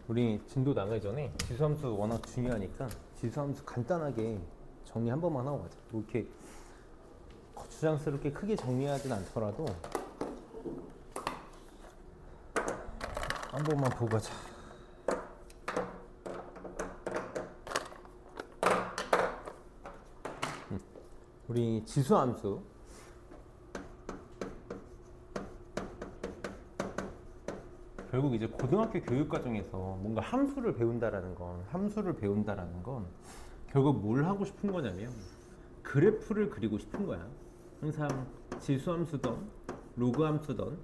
우리 진도 나가기 전에 지수함수 워낙 중요하니까 지수함수 간단하게 정리 한 번만 하고 가자. 뭐 이렇게 거추장스럽게 크게 정리하진 않더라도 한 번만 보고 가자. 우리 지수함수 결국 이제 고등학교 교육 과정에서 뭔가 함수를 배운다라는 건 결국 뭘 하고 싶은 거냐면 그래프를 그리고 싶은 거야. 항상 지수함수든 로그함수든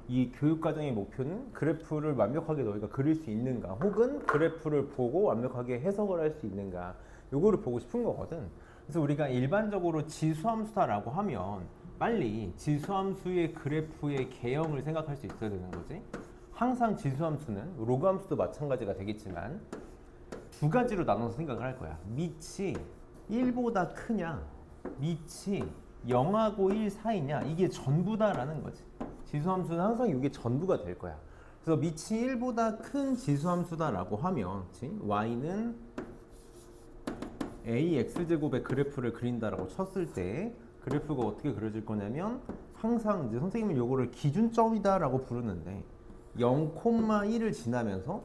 이 교육 과정의 목표는 그래프를 완벽하게 너희가 그릴 수 있는가, 혹은 그래프를 보고 완벽하게 해석을 할 수 있는가, 요거를 보고 싶은 거거든. 그래서 우리가 일반적으로 지수함수다라고 하면 빨리 지수함수의 그래프의 개형을 생각할 수 있어야 되는 거지. 항상 지수함수는 로그함수도 마찬가지가 되겠지만 두 가지로 나눠서 생각을 할 거야. 밑이 1보다 크냐, 밑이 0하고 1 사이냐, 이게 전부다라는 거지. 지수함수는 항상 이게 전부가 될 거야. 그래서 밑이 1보다 큰 지수함수다라고 하면 y는 ax제곱의 그래프를 그린다라고 쳤을 때 그래프가 어떻게 그려질 거냐면 항상 이제 선생님은 요거를 기준점이다라고 부르는데 0,1을 지나면서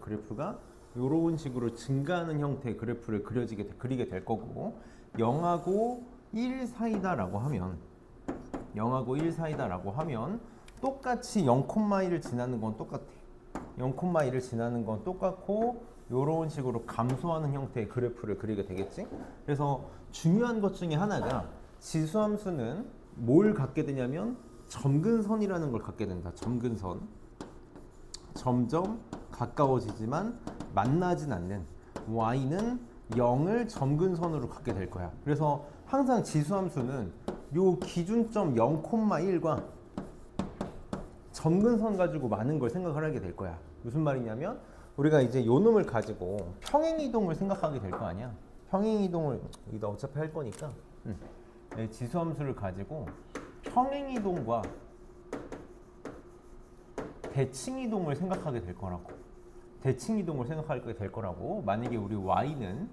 그래프가 이런 식으로 증가하는 형태의 그래프를 그리게 될 거고, 0하고 1 사이다라고 하면 똑같이 0,1을 지나는 건 똑같아. 0,1을 지나는 건 똑같고 이런 식으로 감소하는 형태의 그래프를 그리게 되겠지. 그래서 중요한 것 중에 하나가 지수함수는 뭘 갖게 되냐면 점근선이라는 걸 갖게 된다. 점근선. 점점 가까워지지만 만나진 않는 y는 0을 점근선으로 갖게 될 거야. 그래서 항상 지수함수는 요 기준점 0,1과 점근선 가지고 많은 걸 생각을 하게 될 거야. 무슨 말이냐면 우리가 이제 요 놈을 가지고 평행이동을 생각하게 될 거 아니야. 평행이동을 여기다 어차피 할 거니까 지수함수를 가지고 평행이동과 대칭이동을 생각하게 될 거라고. 만약에 우리 y는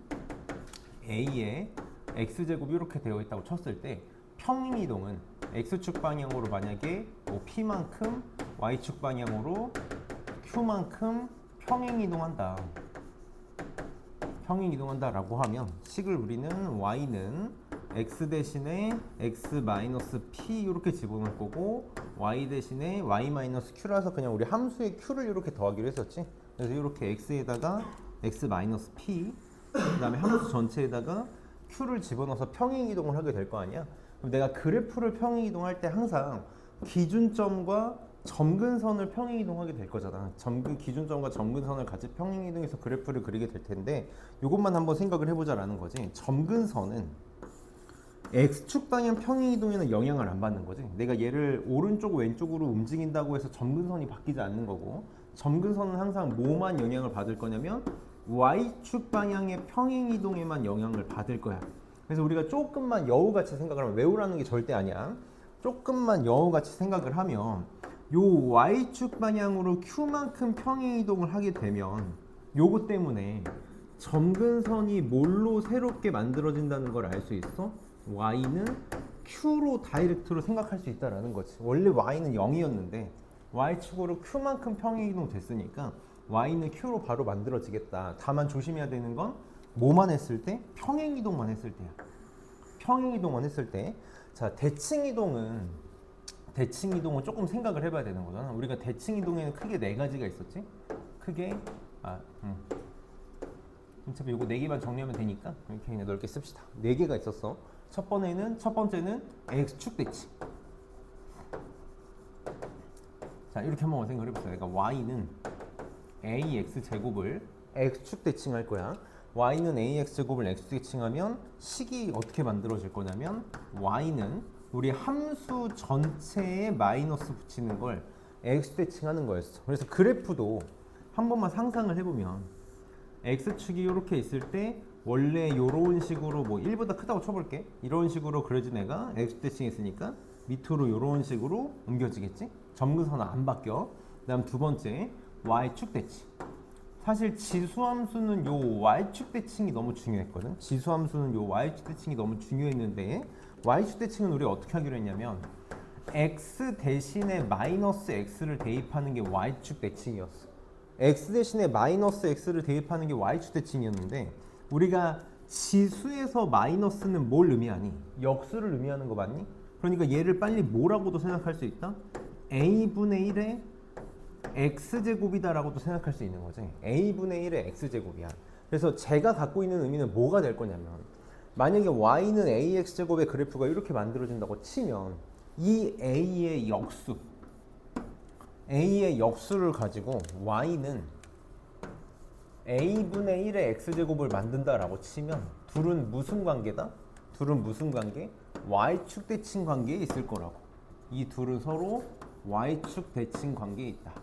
a에 x제곱이 이렇게 되어 있다고 쳤을 때 평행이동은 x축 방향으로 만약에 뭐 p만큼 y축 방향으로 q만큼 평행이동한다라고 하면 식을 우리는 y는 x 대신에 x-p 이렇게 집어넣을 거고, y 대신에 y-q라서 그냥 우리 함수의 q를 이렇게 더하기로 했었지. 그래서 이렇게 x에다가 x-p, 그 다음에 함수 전체에다가 q를 집어넣어서 평행이동을 하게 될 거 아니야. 그럼 내가 그래프를 평행이동할 때 항상 기준점과 점근선을 평행이동하게 될 거잖아. 기준점과 점근선을 같이 평행이동해서 그래프를 그리게 될 텐데, 이것만 한번 생각을 해보자라는 거지. 점근선은 x축 방향 평행이동에는 영향을 안 받는 거지. 내가 얘를 오른쪽 왼쪽으로 움직인다고 해서 점근선이 바뀌지 않는 거고, 점근선은 항상 뭐만 영향을 받을 거냐면 y축 방향의 평행이동에만 영향을 받을 거야. 그래서 우리가 조금만 여우같이 생각을 하면, 외우라는 게 절대 아니야. 조금만 여우같이 생각을 하면 요 y축 방향으로 q만큼 평행이동을 하게 되면 요거 때문에 점근선이 뭘로 새롭게 만들어진다는 걸 알 수 있어? y는 q로 다이렉트로 생각할 수 있다라는 거지. 원래 y는 0이었는데 y축으로 q만큼 평행이동 됐으니까 y는 q로 바로 만들어지겠다. 다만 조심해야 되는 건 뭐만 했을 때? 평행이동만 했을 때야. 자, 대칭이동은 조금 생각을 해봐야 되는 거잖아. 우리가 대칭이동에는 크게 네 가지가 있었지. 어차피 요거 네 개만 정리하면 되니까 이렇게 그냥 넓게 씁시다. 네 개가 있었어. 첫 번째는 x축 대칭. 자, 이렇게 한번 생각을 해보세요. 그러니까 y는 ax 제곱을 x축 대칭할 거야. y는 ax 제곱을 x축 대칭하면 식이 어떻게 만들어질 거냐면 y는 우리 함수 전체에 마이너스 붙이는 걸 x축 대칭하는 거였어. 그래서 그래프도 한 번만 상상을 해보면 x축이 이렇게 있을 때 원래 이런 식으로 뭐 1보다 크다고 쳐볼게. 이런 식으로 그려진 애가 x축 대칭했으니까 밑으로 이런 식으로 옮겨지겠지. 점근선은 안 바뀌어. 그 다음 두 번째, y축 대칭. 사실 지수함수는 요 y축 대칭이 너무 중요했거든. 지수함수는 요 y축 대칭이 너무 중요했는데 y축 대칭은 우리 어떻게 하기로 했냐면 x 대신에 마이너스 x를 대입하는 게 y축 대칭이었어. x 대신에 마이너스 x를 대입하는 게 y축 대칭이었는데 우리가 지수에서 마이너스는 뭘 의미하니? 역수를 의미하는 거 맞니? 그러니까 얘를 빨리 뭐라고도 생각할 수 있다? a분의 1의 x제곱이다라고도 생각할 수 있는 거지. a분의 1의 x제곱이야. 그래서 제가 갖고 있는 의미는 뭐가 될 거냐면 만약에 y는 ax제곱의 그래프가 이렇게 만들어진다고 치면 이 a의 역수를 가지고 y는 a분의 1의 x제곱을 만든다라고 치면 둘은 무슨 관계다? 둘은 무슨 관계? y축 대칭 관계에 있을 거라고. 이 둘은 서로 y축 대칭 관계에 있다.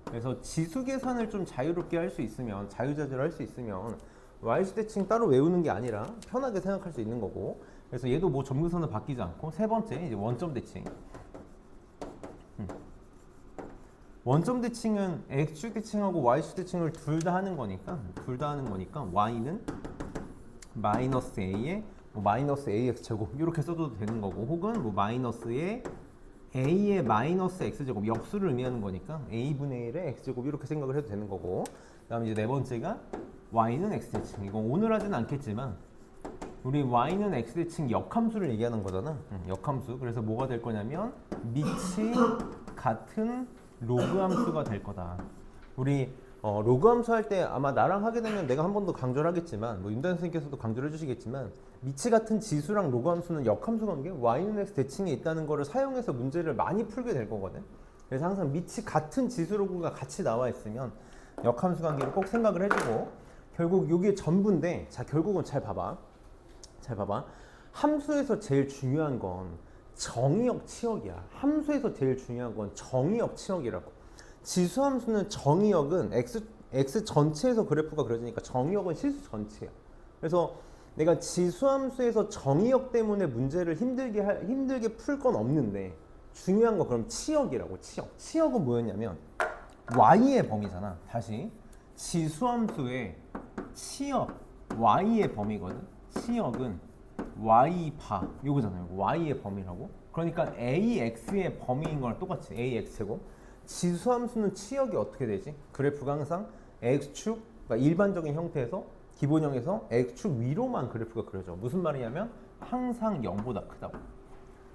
그래서 지수 계산을 좀 자유롭게 할 수 있으면, 자유자재로 할 수 있으면 y축 대칭 따로 외우는 게 아니라 편하게 생각할 수 있는 거고. 그래서 얘도 뭐 점근선은 바뀌지 않고 세 번째 이제 원점 대칭. 원점 대칭은 x축 대칭하고 y축 대칭을 둘 다 하는 거니까 y는 마이너스 a에 마이너스 ax 제곱 이렇게 써도 되는 거고, 혹은 뭐 마이너스에 a의 마이너스 x제곱 역수를 의미하는 거니까 a분의 1의 x제곱 이렇게 생각을 해도 되는 거고, 그 다음에 이제 네 번째가 y는 x대칭. 이건 오늘 하지는 않겠지만 우리 y는 x대칭 역함수를 얘기하는 거잖아. 역함수. 그래서 뭐가 될 거냐면 밑이 같은 로그 함수가 될 거다. 우리 로그 함수 할 때 아마 나랑 하게 되면 내가 한 번 더 강조를 하겠지만, 뭐 윤단 선생님께서도 강조를 해주시겠지만, 밑이 같은 지수랑 로그 함수는 역함수 관계 y는 x 대칭에 있다는 거를 사용해서 문제를 많이 풀게 될 거거든. 그래서 항상 밑이 같은 지수 로그가 같이 나와 있으면 역함수 관계를 꼭 생각을 해주고, 결국 이게 전부인데, 자 결국은 잘 봐봐. 함수에서 제일 중요한 건 정의역 치역이야. 함수에서 제일 중요한 건 정의역 치역이라고. 지수함수는 정의역은 x 전체에서 그래프가 그려지니까 정의역은 실수 전체야. 그래서 내가 지수함수에서 정의역 때문에 문제를 힘들게 풀 건 없는데, 중요한 거 그럼 치역이라고. 치역은 뭐였냐면 y의 범위잖아. 다시 지수함수의 치역 y의 범위거든. 치역은 y바 요거잖아요. y의 범위라고. 그러니까 ax의 범위인 거랑 똑같이 ax제곱. 지수함수는 치역이 어떻게 되지? 그래프가 항상 x축, 그러니까 일반적인 형태에서 기본형에서 x축 위로만 그래프가 그려져. 무슨 말이냐면 항상 0보다 크다고.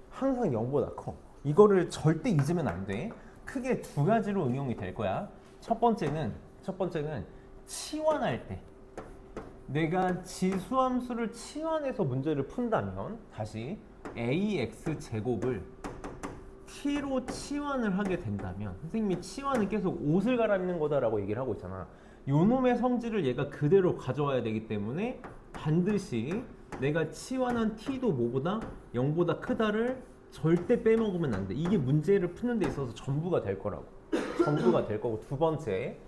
항상 0보다 커. 이거를 절대 잊으면 안 돼. 크게 두 가지로 응용이 될 거야. 첫 번째는 치환할 때, 내가 지수함수를 치환해서 문제를 푼다면, 다시 ax 제곱을 t로 치환을 하게 된다면, 선생님이 치환은 계속 옷을 갈아입는 거다라고 얘기를 하고 있잖아. 요놈의 성질을 얘가 그대로 가져와야 되기 때문에 반드시 내가 치환한 t도 뭐보다 0보다 크다를 절대 빼먹으면 안 돼. 이게 문제를 푸는 데 있어서 전부가 될 거라고. 전부가 될 거고, 두 번째,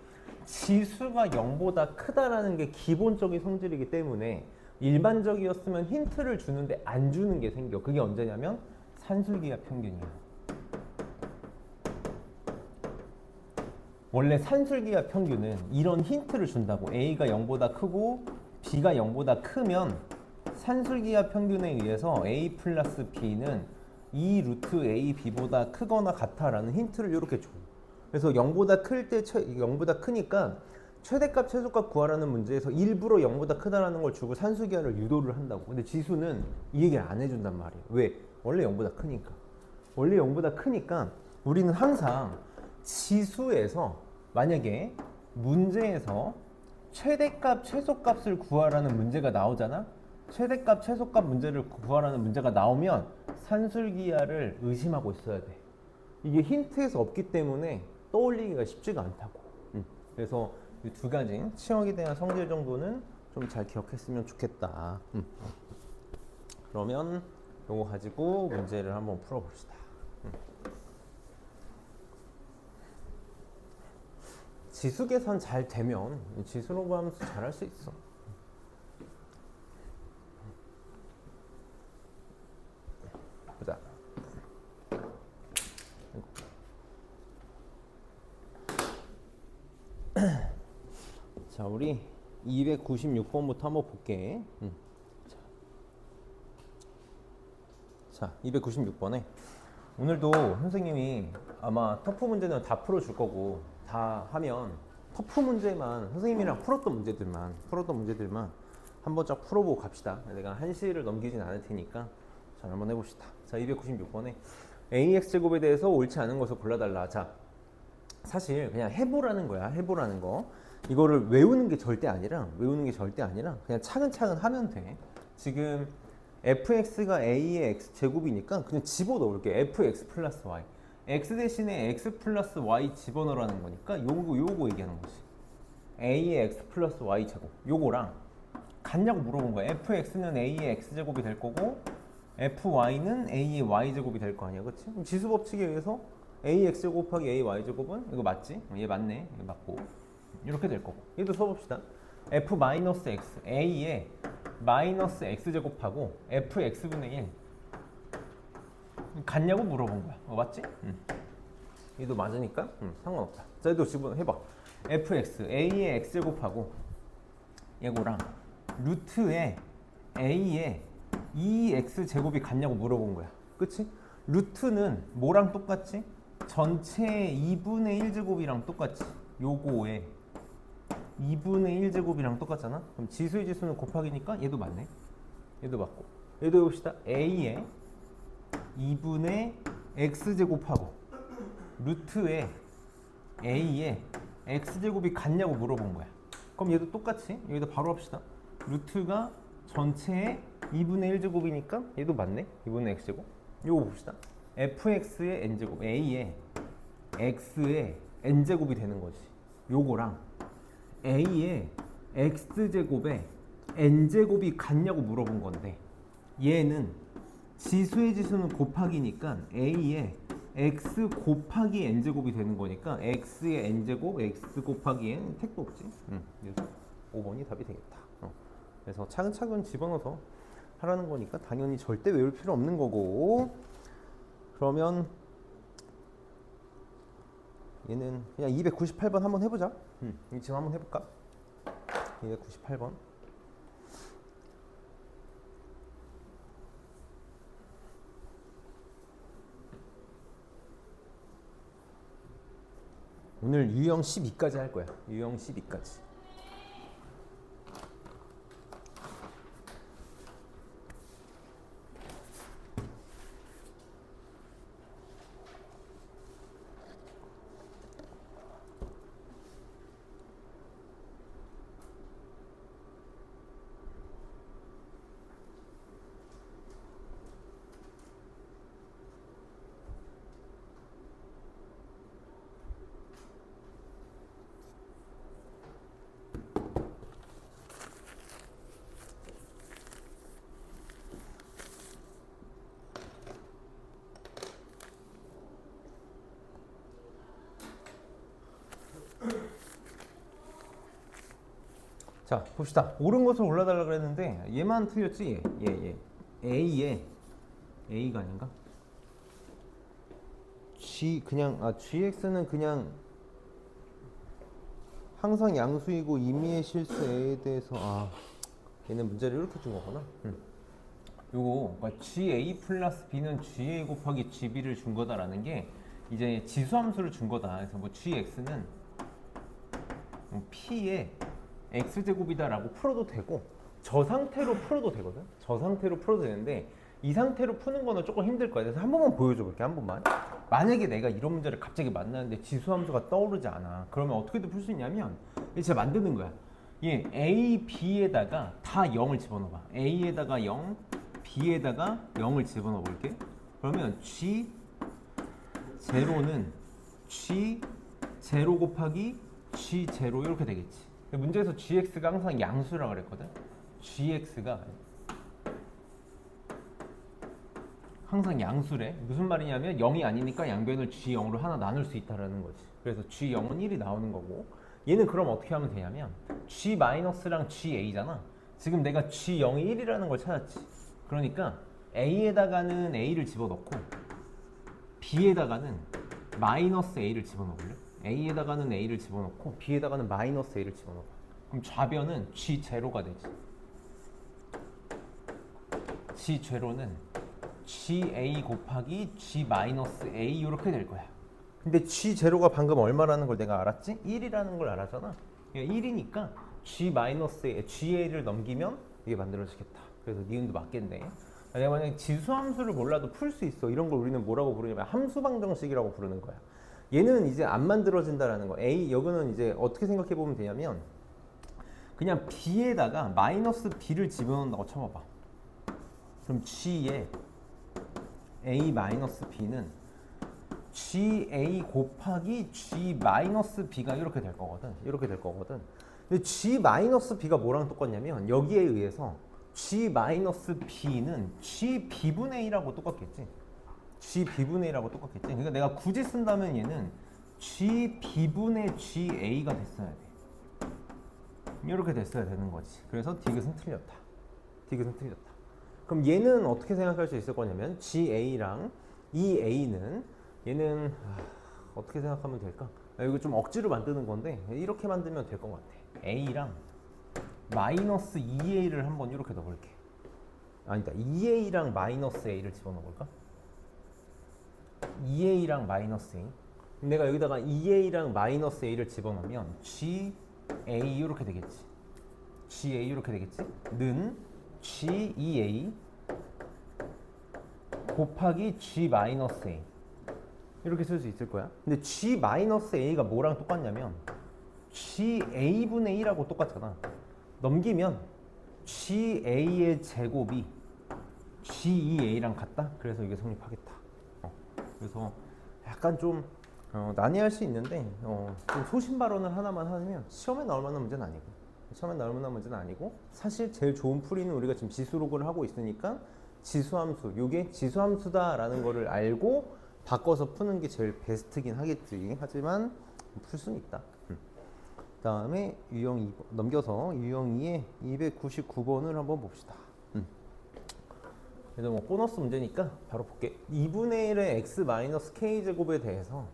지수가 0보다 크다라는 게 기본적인 성질이기 때문에 일반적이었으면 힌트를 주는데 안 주는 게 생겨. 그게 언제냐면 산술기하 평균이야. 원래 산술기하 평균은 이런 힌트를 준다고. A가 0보다 크고 B가 0보다 크면 산술기하 평균에 의해서 A 플러스 B는 2 루트 A, B보다 크거나 같아라는 힌트를 이렇게 줘. 그래서 0보다 클 때 0보다 크니까 최대값, 최소값 구하라는 문제에서 일부러 0보다 크다라는 걸 주고 산술기하를 유도를 한다고. 근데 지수는 이 얘기를 안 해준단 말이에요. 왜? 원래 0보다 크니까. 원래 0보다 크니까 우리는 항상 지수에서 만약에 문제에서 최대값, 최소값을 구하라는 문제가 나오잖아? 최대값, 최소값 문제를 구하라는 문제가 나오면 산술기하를 의심하고 있어야 돼. 이게 힌트에서 없기 때문에 떠올리기가 쉽지가 않다고. 그래서 이 두 가지 치역에 대한 성질 정도는 좀 잘 기억했으면 좋겠다. 그러면 이거 가지고 문제를 한번 풀어봅시다. 지수 계산 잘 되면 지수로 하면서 잘 할 수 있어. 보자. 자, 우리 296번부터 한번 볼게. 자, 296번에 오늘도 선생님이 아마 터프 문제는 다 풀어줄 거고, 다 하면 터프 문제만, 선생님이랑 풀었던 문제들만 한번 쫙 풀어보고 갑시다. 내가 1시를 넘기진 않을 테니까. 자, 한번 해봅시다. 자, 296번에 AX제곱에 대해서 옳지 않은 것을 골라달라. 자, 사실 그냥 해보라는 거야. 해보라는 거. 이거를 외우는 게 절대 아니라 그냥 차근차근 하면 돼. 지금 fx가 a의 x제곱이니까 그냥 집어넣을게. fx 플러스 y. x 대신에 x 플러스 y 집어넣으라는 거니까 요거 얘기하는 거지. a의 x 플러스 y 제곱. 요거랑 같냐고 물어본 거야. fx는 a의 x제곱이 될 거고 fy는 a의 y제곱이 될 거 아니야. 그치? 그럼 지수 법칙에 의해서 ax 곱하기 ay제곱은 이거 맞지? 얘 맞네. 얘 맞고. 이렇게 될 거고. 얘도 써봅시다. f-x, a의 마이너스 x제곱하고 fx분의 1 같냐고 물어본 거야. 맞지? 얘도 맞으니까 상관없다. 자, 얘도 집어해봐. fx, a의 x제곱하고 얘거랑 루트에 a의 2x제곱이 같냐고 물어본 거야. 그치? 루트는 뭐랑 똑같지? 전체 2분의 1제곱이랑 똑같지. 요거에 2분의 1제곱이랑 똑같잖아. 그럼 지수의 지수는 곱하기니까 얘도 맞네. 얘도 맞고. 얘도 해봅시다. a의 2분의 x제곱하고 루트에 a의 x제곱이 같냐고 물어본 거야. 그럼 얘도 똑같이 여기다 바로 합시다. 루트가 전체의 2분의 1제곱이니까 얘도 맞네. 2분의 x제곱. 요거 봅시다. fx의 n제곱, a의 x의 n제곱이 되는 거지. 요거랑 a의 x제곱에 n제곱이 같냐고 물어본 건데, 얘는 지수의 지수는 곱하기니까 a의 x 곱하기 n제곱이 되는 거니까 x의 n제곱, x 곱하기 n 택도 없지. 그래서 5번이 답이 되겠다. 그래서 차근차근 집어넣어서 하라는 거니까 당연히 절대 외울 필요 없는 거고. 그러면 얘는 그냥 298번 한번 해보자. 지금 한번 해볼까? 298번. 오늘 유형 12까지 할 거야. 유형 12까지. 자, 봅시다. 옳은 것을 골라달라 그랬는데 얘만 틀렸지. 얘 A에 A가 아닌가? GX는 그냥 항상 양수이고 임의의 실수 A에 대해서 얘는 문제를 이렇게 준 거구나. 요거 그러니까 GA 플러스 B는 GA 곱하기 GB를 준 거다라는 게 이제 지수함수를 준 거다. 그래서 뭐 GX는 P의 x제곱이다라고 풀어도 되고 저 상태로 풀어도 되거든. 저 상태로 풀어도 되는데 이 상태로 푸는 거는 조금 힘들 거야. 그래서 한 번만 보여줘 볼게. 한 번만. 만약에 내가 이런 문제를 갑자기 만나는데 지수함수가 떠오르지 않아. 그러면 어떻게든 풀 수 있냐면 제가 만드는 거야. 얘 A, B에다가 다 0을 집어넣어봐. A에다가 0, B에다가 0을 집어넣어 볼게. 그러면 G0는 G0 곱하기 G0 이렇게 되겠지. 문제에서 GX가 항상 양수라고 그랬거든. GX가 항상 양수래. 무슨 말이냐면 0이 아니니까 양변을 G0으로 하나 나눌 수 있다는 거지. 그래서 G0은 1이 나오는 거고, 얘는 그럼 어떻게 하면 되냐면 G-랑 GA잖아. 지금 내가 G0이 1이라는 걸 찾았지. 그러니까 A에다가는 A를 집어넣고 B에다가는 마이너스 A를 집어넣을래? A에다가는 A를 집어넣고 B에다가는 마이너스 A를 집어넣어. 그럼 좌변은 G 제로가 되지. G 제로는 GA 곱하기 G 마이너스 A 이렇게 될 거야. 근데 G 제로가 방금 얼마라는 걸 내가 알았지? 1이라는 걸 알았잖아. 1이니까 G 마이너스 A, GA를 넘기면 이게 만들어지겠다. 그래서 니은도 맞겠네. 내가 만약에 지수함수를 몰라도 풀 수 있어. 이런 걸 우리는 뭐라고 부르냐면 함수 방정식이라고 부르는 거야. 얘는 이제 안 만들어진다라는 거. A 여기는 이제 어떻게 생각해 보면 되냐면 그냥 B에다가 마이너스 B를 집어넣는다고 쳐봐봐. 그럼 G에 A 마이너스 B는 GA 곱하기 G 마이너스 B가 이렇게 될 거거든. 이렇게 될 거거든. 근데 G 마이너스 B가 뭐랑 똑같냐면 여기에 의해서 G 마이너스 B는 G B분의 1하고 똑같겠지. G B분의 1하고 똑같겠지. 그러니까 내가 굳이 쓴다면 얘는 G B분의 GA가 됐어야 돼. 이렇게 됐어야 되는 거지. 그래서 디귿은 틀렸다. 디귿은 틀렸다. 그럼 얘는 어떻게 생각할 수 있을 거냐면 GA랑 이 A는 얘는 어떻게 생각하면 될까? 이거 좀 억지로 만드는 건데 이렇게 만들면 될 것 같아. A랑 마이너스 2A를 한번 이렇게 넣어볼게. 아니다. 2A랑 마이너스 A를 집어넣어볼까? 2A랑 마이너스 A. 내가 여기다가 2A랑 마이너스 A를 집어넣으면 GA 이렇게 되겠지. GA 이렇게 되겠지? 는 G2A 곱하기 G 마이너스 A 이렇게 쓸 수 있을 거야. 근데 G 마이너스 A가 뭐랑 똑같냐면 GA분의 1하고 똑같잖아. 넘기면 GA의 제곱이 GEA랑 같다? 그래서 이게 성립하겠다. 그래서 약간 좀 난해할 수 있는데 좀 소신 발언을 하나만 하면 시험에 나올 만한 문제는 아니고 시험에 나올 만한 문제는 아니고 사실 제일 좋은 풀이는 우리가 지금 지수로그를 하고 있으니까 지수함수, 이게 지수함수다라는 거를 알고 바꿔서 푸는 게 제일 베스트긴 하겠지. 하지만 풀 수는 있다. 그 다음에 유형 2번 넘겨서 유형 2의 299번을 한번 봅시다. 그래서 뭐 보너스 문제니까 바로 볼게. 2분의 1의 x-k제곱에 대해서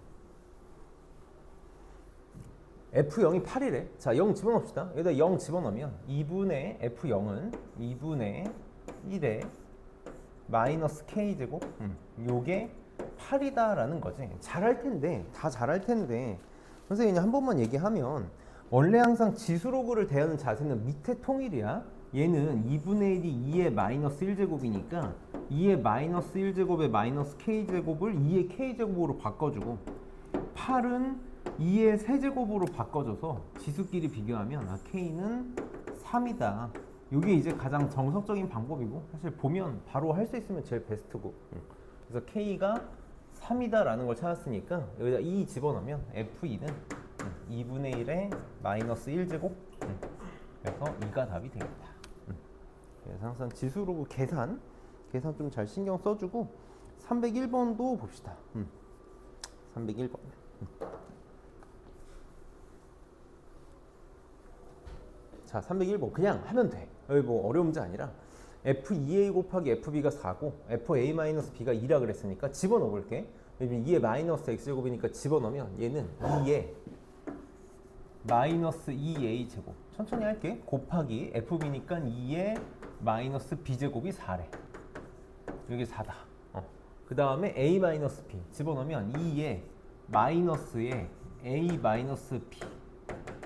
F0이 8이래. 자, 0 집어넣읍시다. 여기다 0 집어넣으면 2분의 F0은 2분의 1의 마이너스 k제곱 요게 8이다라는 거지. 잘할 텐데 다 잘할 텐데 선생님이 한 번만 얘기하면 원래 항상 지수로그를 대하는 자세는 밑에 통일이야. 얘는 2분의 1이 2의 마이너스 1제곱이니까 2의 마이너스 1제곱의 마이너스 k제곱을 2의 k제곱으로 바꿔주고 8은 2의 세제곱으로 바꿔줘서 지수끼리 비교하면 k는 3이다. 이게 이제 가장 정석적인 방법이고 사실 보면 바로 할 수 있으면 제일 베스트고 그래서 k가 3이다라는 걸 찾았으니까 여기다 2 집어넣으면 f2는 2분의 1의 마이너스 1제곱 그래서 2가 답이 되겠다. 그래서 항상 지수로 계산 좀 잘 신경 써주고 301번도 봅시다. 301번 자 301번 그냥 하면 돼. 여기 뭐 어려운 문제 아니라 F2A 곱하기 FB가 4고 FA-B가 2라 그랬으니까 집어넣어 볼게. 2의 마이너스 X제곱이니까 집어넣으면 얘는 2의 마이너스 2A 제곱 천천히 할게. 곱하기 FB니까 2의 마이너스 B제곱이 4래. 여기 4다. 그 다음에 A 마이너스 B 집어넣으면 2의 마이너스에 A 마이너스 B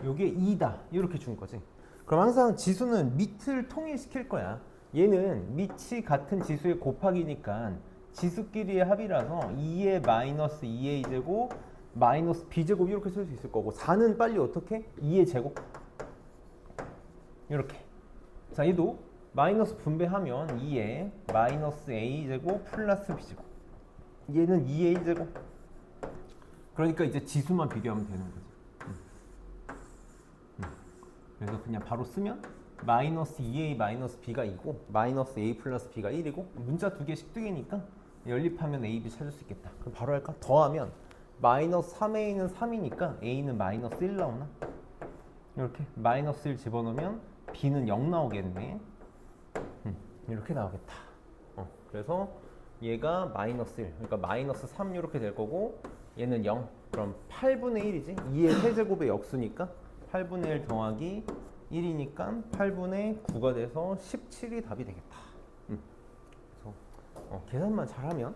요게 2다. 이렇게 준 거지. 그럼 항상 지수는 밑을 통일시킬 거야. 얘는 밑이 같은 지수의 곱하기니까 지수끼리의 합이라서 2의 마이너스 2a 제곱 마이너스 b제곱 이렇게 쓸 수 있을 거고 4는 빨리 어떻게? 2의 제곱 이렇게. 자 얘도 마이너스 분배하면 2의 마이너스 a 제곱 플러스 b제곱 얘는 2a 제곱 그러니까 이제 지수만 비교하면 되는 거지. 그래서 그냥 바로 쓰면 마이너스 2a 마이너스 b가 2고 마이너스 a 플러스 b가 1이고 문자 두 개 씩두개니까 연립하면 a, b 찾을 수 있겠다. 그럼 바로 할까? 더하면 마이너스 3a는 3이니까 a는 마이너스 1 나오나? 이렇게 마이너스 1 집어넣으면 b는 0 나오겠네. 이렇게 나오겠다. 그래서 얘가 마이너스 1 그러니까 마이너스 3 이렇게 될 거고 얘는 0 그럼 8분의 1이지 2의 세제곱의 역수니까 8분의 1 더하기 1이니까 8분의 9가 돼서 17이 답이 되겠다. 그래서 계산만 잘하면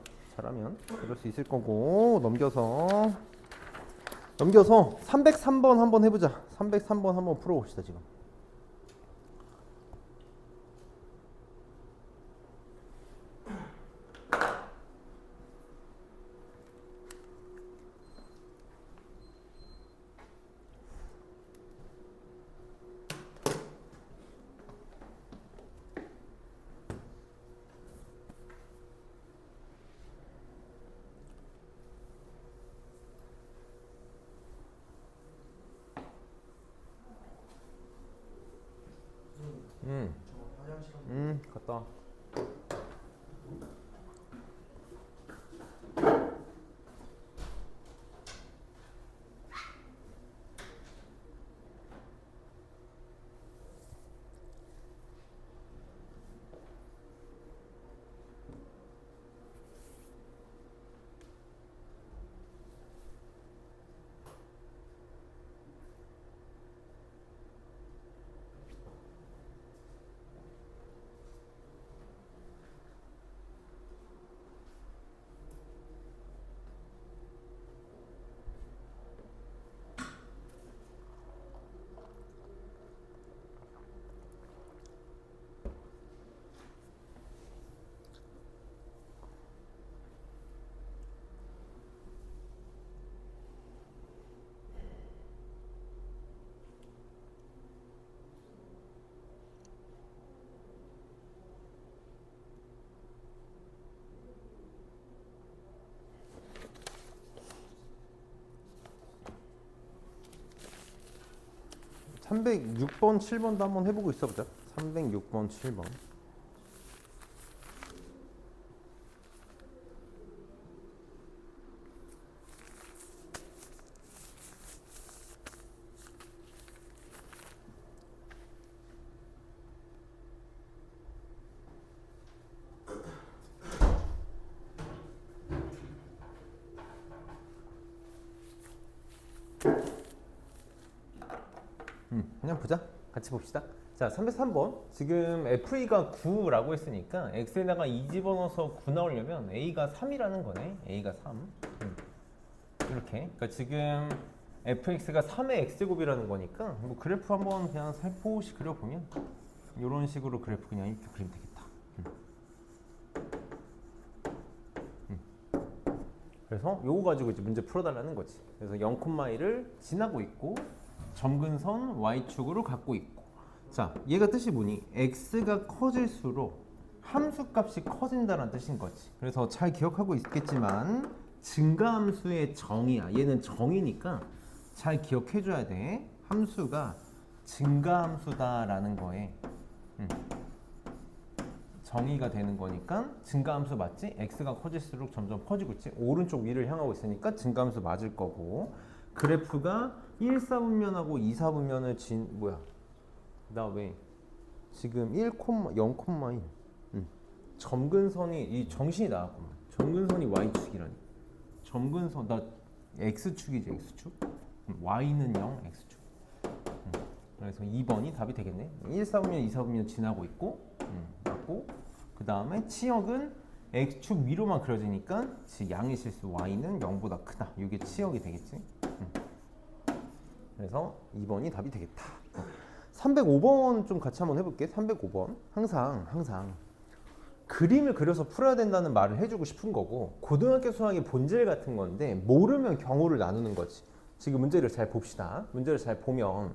그럴 수 있을 거고 넘겨서 303번 한번 해보자. 303번 한번 풀어봅시다 지금. 갔다 와. (306번) (7번도) 한번 해보고 있어보자. 306번 7번. 그냥 보자. 같이 봅시다. 자, 303번. 지금 FA가 9라고 했으니까 X에다가 2 집어넣어서 9 나오려면 A가 3이라는 거네. A가 3. 이렇게. 그러니까 지금 fx가 3의 x제곱이라는 거니까 뭐 그래프 한번 그냥 살포시 그려보면 이런 식으로 그래프 그냥 이렇게 그리면 되겠다. 그래서 요거 가지고 이제 문제 풀어달라는 거지. 그래서 0,1을 지나고 있고 점근선 y축으로 갖고 있고, 자 얘가 뜻이 뭐니? x가 커질수록 함수값이 커진다는 뜻인 거지. 그래서 잘 기억하고 있겠지만 증가함수의 정의야. 얘는 정의니까 잘 기억해줘야 돼. 함수가 증가함수다라는 거에 정의가 되는 거니까 증가함수 맞지? x가 커질수록 점점 커지고 있지? 오른쪽 위를 향하고 있으니까 증가함수 맞을 거고, 그래프가 1사분면하고 2사분면을 나 왜 지금 0,1 점근선이 이 정신이 나갔구만. 점근선이 y축이라니. 점근선 나 x축이지. x축. y는 0 x축. 그래서 2번이 답이 되겠네. 1사분면 2사분면 지나고 있고 맞고, 그 다음에 치역은 x축 위로만 그려지니까 양의 실수 y는 0보다 크다. 이게 치역이 되겠지. 그래서 2번이 답이 되겠다. 305번 좀 같이 한번 해볼게. 305번. 항상 그림을 그려서 풀어야 된다는 말을 해주고 싶은 거고, 고등학교 수학의 본질 같은 건데 모르면 경우를 나누는 거지. 지금 문제를 잘 봅시다. 문제를 잘 보면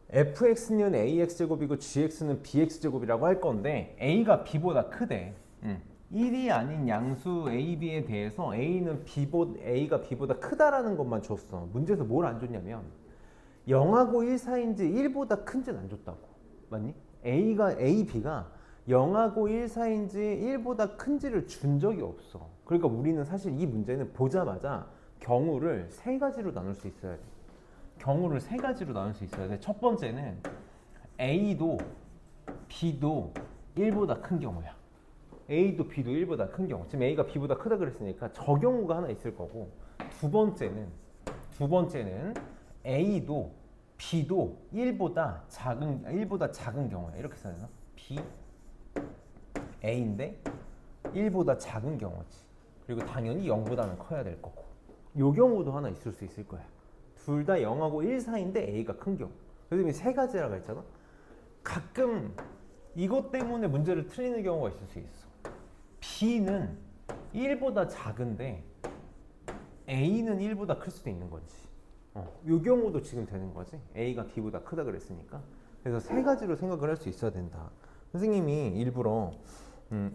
fx는 ax제곱이고 gx는 bx제곱이라고 할 건데 a가 b보다 크대. 1이 아닌 양수 a, b에 대해서 a가 b보다 크다라는 것만 줬어. 문제에서 뭘 안 줬냐면 0하고 1 사이인지 1보다 큰지는 안 줬다고. 맞니? a, b가 0하고 1 사이인지 1보다 큰지를 준 적이 없어. 그러니까 우리는 사실 이 문제는 보자마자 경우를 세 가지로 나눌 수 있어야 돼. 경우를 세 가지로 나눌 수 있어야 돼. 첫 번째는 A도 B도 1보다 큰 경우야. A도 B도 1보다 큰 경우. 지금 A가 B보다 크다 그랬으니까 저 경우가 하나 있을 거고, 두 번째는 A도 b도 1보다 작은 경우야. 이렇게 써야 되나? b a인데 1보다 작은 경우지. 그리고 당연히 0보다는 커야 될 거고. 요 경우도 하나 있을 수 있을 거야. 둘 다 0하고 1 사이인데 a가 큰 경우. 그래서 세 가지라고 했잖아. 가끔 이것 때문에 문제를 틀리는 경우가 있을 수 있어. b는 1보다 작은데 a는 1보다 클 수도 있는 거지. 이 경우도 지금 되는 거지. a가 b보다 크다 그랬으니까. 그래서 세 가지로 생각을 할 수 있어야 된다. 선생님이 일부러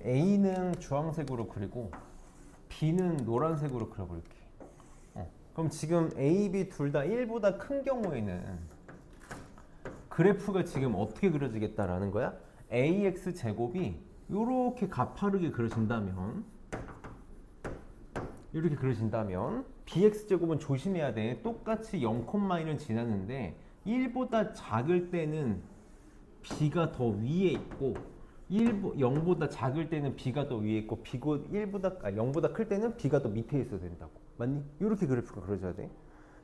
a는 주황색으로 그리고 b는 노란색으로 그려볼게. 그럼 지금 a, b 둘 다 1보다 큰 경우에는 그래프가 지금 어떻게 그려지겠다라는 거야? ax 제곱이 이렇게 가파르게 그려진다면 bx 제곱은 조심해야 돼. 똑같이 0,1을 지났는데 1보다 작을 때는 b가 더 위에 있고 0보다 작을 때는 b가 더 위에 있고 0보다 클 때는 b가 더 밑에 있어야 된다고. 맞니? 이렇게 그래프가 그려져야 돼.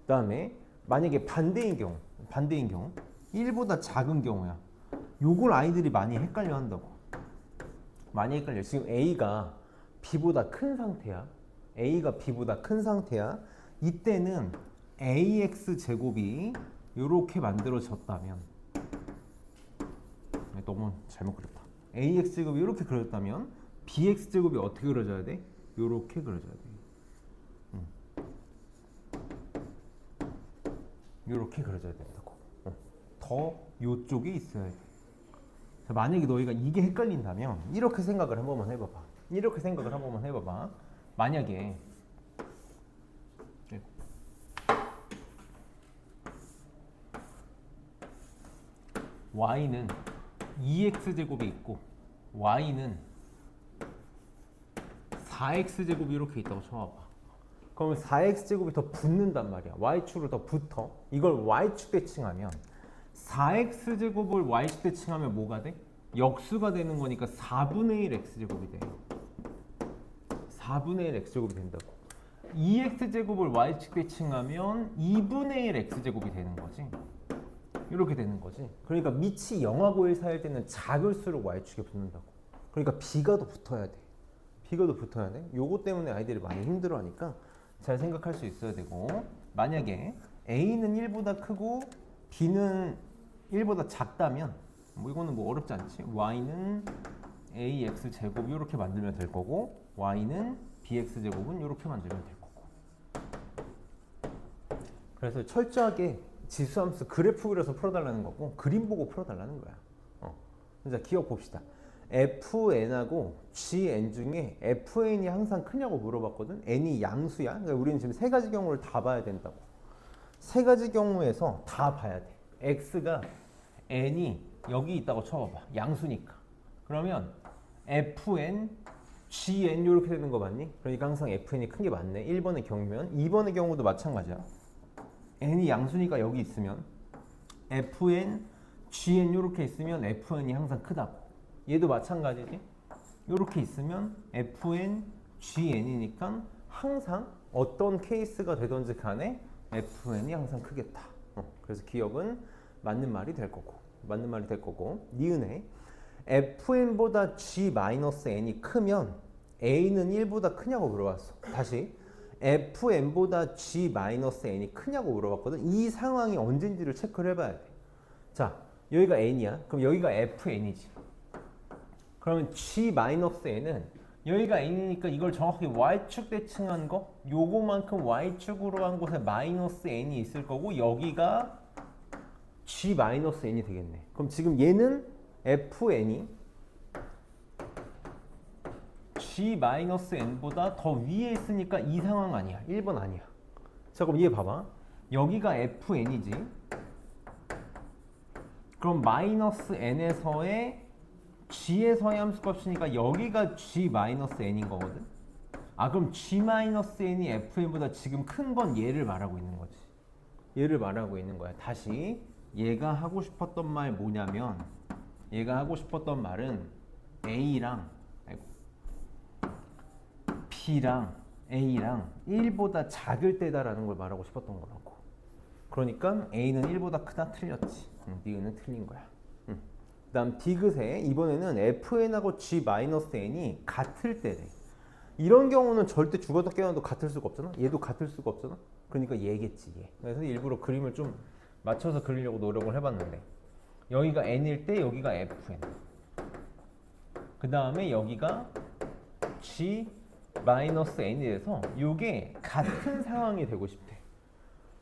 그 다음에 만약에 반대인 경우 1보다 작은 경우야. 요걸 아이들이 많이 헷갈려 한다고. 많이 헷갈려. 지금 a가 b보다 큰 상태야. 이때는 ax 제곱이 이렇게 만들어졌다면, 너무 잘못 그렸다. ax 제곱이 이렇게 그려졌다면 bx 제곱이 어떻게 그려져야 돼? 이렇게 그려져야 돼. 이렇게 그려져야 된다고. 더 이쪽에 있어야 돼. 만약에 너희가 이게 헷갈린다면 이렇게 생각을 한 번만 해봐봐. 만약에 y는 2x제곱이 있고 y는 4x제곱이 이렇게 있다고 쳐봐봐. 그러면 4x제곱이 더 붙는단 말이야. y축으로 더 붙어. 이걸 y축 대칭하면 4x제곱을 y축 대칭하면 뭐가 돼? 역수가 되는 거니까 4분의 1 x제곱이 돼. 4분의 1 x제곱이 된다고. 2x제곱을 y축 대칭하면 2분의 1 x제곱이 되는 거지. 이렇게 되는 거지. 그러니까 밑이 0하고 1 사이일 때는 작을수록 y축에 붙는다고. 그러니까 b가 더 붙어야 돼. 요거 때문에 아이들이 많이 힘들어하니까 잘 생각할 수 있어야 되고, 만약에 a는 1보다 크고 b는 1보다 작다면 이거는 어렵지 않지. y는 ax 제곱 이렇게 만들면 될 거고, y는 bx 제곱은 이렇게 만들면 될 거고. 그래서 철저하게 지수함수 그래프 그려서 풀어달라는 거고, 그림 보고 풀어달라는 거야. 자, 기억 봅시다. fn하고 gn 중에 fn이 항상 크냐고 물어봤거든. n이 양수야. 그러니까 우리는 지금 세 가지 경우를 다 봐야 된다고. 세 가지 경우에서 다 봐야 돼. x가 n이 여기 있다고 쳐봐봐. 양수니까. 그러면 fn, gn 이렇게 되는 거 맞니? 그러니까 항상 fn이 큰 게 맞네. 1번의 경우면. 2번의 경우도 마찬가지야. n이 양수니까 여기 있으면 fn, gn 이렇게 있으면 fn이 항상 크다고. 얘도 마찬가지지. 이렇게 있으면 fn, gn이니까 항상 어떤 케이스가 되든지 간에 fn이 항상 크겠다. 그래서 기억은 맞는 말이 될 거고. 니은에 fn보다 g-n이 크면 a는 1보다 크냐고 물어봤어. 다시 fn보다 g-n이 크냐고 물어봤거든. 이 상황이 언제인지를 체크를 해봐야 돼. 자, 여기가 n이야. 그럼 여기가 fn이지. 그러면 g-n은 여기가 n이니까 이걸 정확하게 y축 대칭한 거, 요거만큼 y축으로 한 곳에 마이너스 n이 있을 거고, 여기가 g-n이 되겠네. 그럼 지금 얘는 fn이 g-n보다 더 위에 있으니까 이 상황 아니야. 1번 아니야. 자, 그럼 얘 봐봐. 여기가 fn이지. 그럼 마이너스 n에서의 g에서의 함수값이니까 여기가 g-n인 거거든. 그럼 g-n이 fn보다 지금 큰 건 얘를 말하고 있는 거지. 얘를 말하고 있는 거야. 다시 얘가 하고 싶었던 말 뭐냐면, 얘가 하고 싶었던 말은 a랑 b랑 a랑 1보다 작을 때다라는 걸 말하고 싶었던 거라고. 그러니까 A는 1보다 크다 틀렸지. 니은은 틀린 거야. 그 다음 디귿에 이번에는 FN하고 G-N이 같을 때래. 이런 경우는 절대 죽어도 깨어나도 같을 수가 없잖아. 얘도 같을 수가 없잖아. 그러니까 얘겠지 얘. 그래서 일부러 그림을 좀 맞춰서 그리려고 노력을 해봤는데 여기가 N일 때 여기가 FN, 그 다음에 여기가 G-N이 돼서 이게 같은 상황이 되고 싶대.